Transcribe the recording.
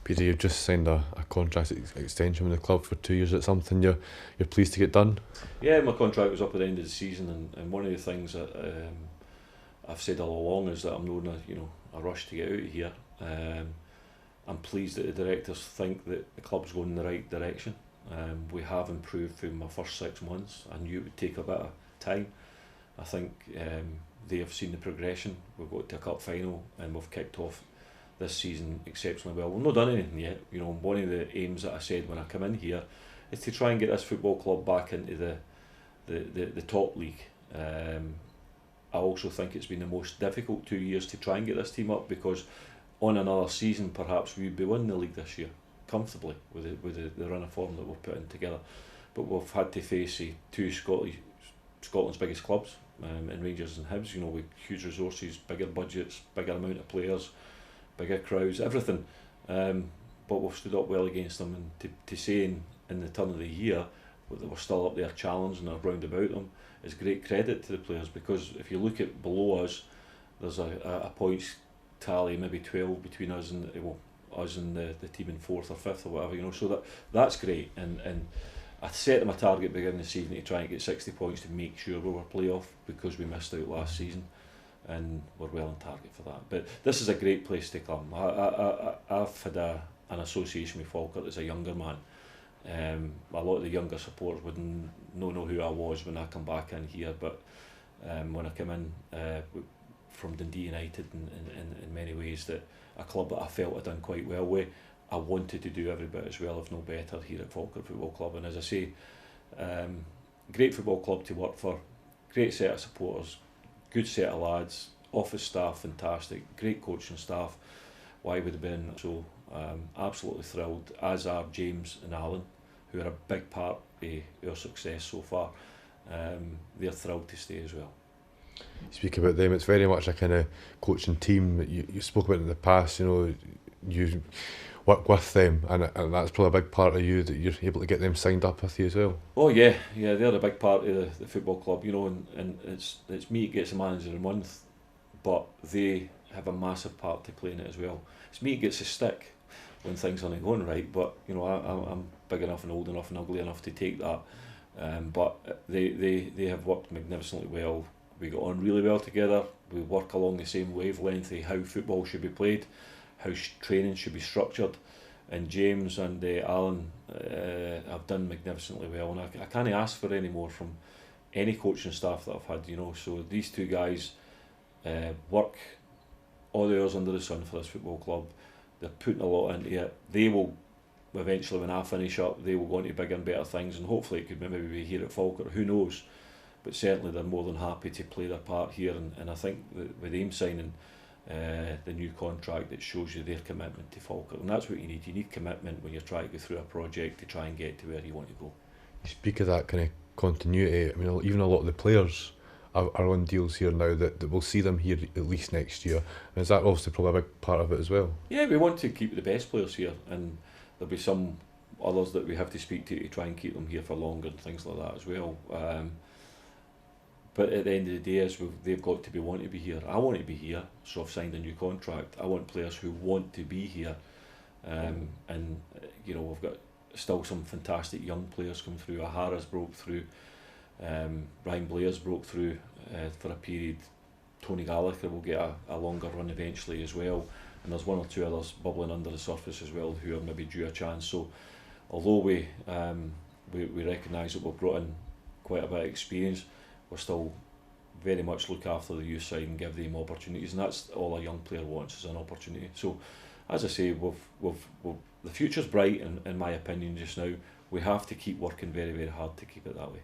Peter, you've just signed a contract extension with the club for 2 years. Is it something you're pleased to get done? Yeah, my contract was up at the end of the season, and one of the things that I've said all along is that I'm not in a rush to get out of here. I'm pleased that the directors think that the club's going in the right direction. We have improved through my first 6 months. I knew it would take a bit of time. I think they have seen the progression. We've got to a cup final and we've kicked off this season exceptionally well. We've not done anything yet. One of the aims that I said when I come in here is to try and get this football club back into the top league. I also think it's been the most difficult 2 years to try and get this team up, because on another season perhaps we'd be winning the league this year comfortably with the run of form that we've put in together. But we've had to face two Scotland's biggest clubs, in Rangers and Hibs, with huge resources, bigger budgets, bigger amount of players, bigger crowds, everything. But we've stood up well against them, and to say in the turn of the year that we're still up there challenging or round about them is great credit to the players, because if you look at below us, there's a points tally, maybe 12 between us and the team in 4th or 5th or whatever, so that's great. And I set them a target beginning of the season to try and get 60 points to make sure we were playoff, because we missed out last season, and we're well on target for that. But this is a great place to come. I've had an association with Falkirk as a younger man. A lot of the younger supporters wouldn't know who I was when I come back in here, but when I come in from Dundee United, in many ways, that a club that I felt I'd done quite well with, I wanted to do every bit as well, if no better, here at Falkirk Football Club. And as I say, great football club to work for, great set of supporters, good set of lads, office staff fantastic, great coaching staff. Why would have been so absolutely thrilled, as are James and Alan, who are a big part of our success so far. They're thrilled to stay as well. You speak about them, it's very much a kind of coaching team that you spoke about in the past. You work with them, and that's probably a big part of you, that you're able to get them signed up with you as well. Oh yeah, they're a big part of the football club, and it's me that gets the manager a month, but they have a massive part to play in it as well. It's me that gets the stick when things aren't going right, but I'm big enough and old enough and ugly enough to take that. But they have worked magnificently well. We got on really well together. We work along the same wavelength of how football should be played, how training should be structured, and James and Alan have done magnificently well, and I can't ask for any more from any coaching staff that I've had. So these two guys work all the hours under the sun for this football club. They're putting a lot into it. They will eventually, when I finish up, they will go into bigger and better things, and hopefully it could maybe be here at Falkirk, who knows, but certainly they're more than happy to play their part here. And I think with AIM signing the new contract, it shows you their commitment to Falkirk, and that's what you need. You need commitment when you're trying to go through a project to try and get to where you want to go. You speak of that kind of continuity. I mean, even a lot of the players are on deals here now that will see them here at least next year. And is that obviously probably a big part of it as well? Yeah, we want to keep the best players here, and there'll be some others that we have to speak to try and keep them here for longer and things like that as well. But at the end of the day, they've got to be wanting to be here. I want to be here, so I've signed a new contract. I want players who want to be here, and we've got still some fantastic young players come through. Ahara's broke through, Ryan Blair's broke through for a period. Tony Gallagher will get a longer run eventually as well, and there's one or two others bubbling under the surface as well who are maybe due a chance. So although we recognise that we've brought in quite a bit of experience, we're still very much look after the youth side and give them opportunities, and that's all a young player wants, is an opportunity. So as I say, we've the future's bright in my opinion just now. We have to keep working very, very hard to keep it that way.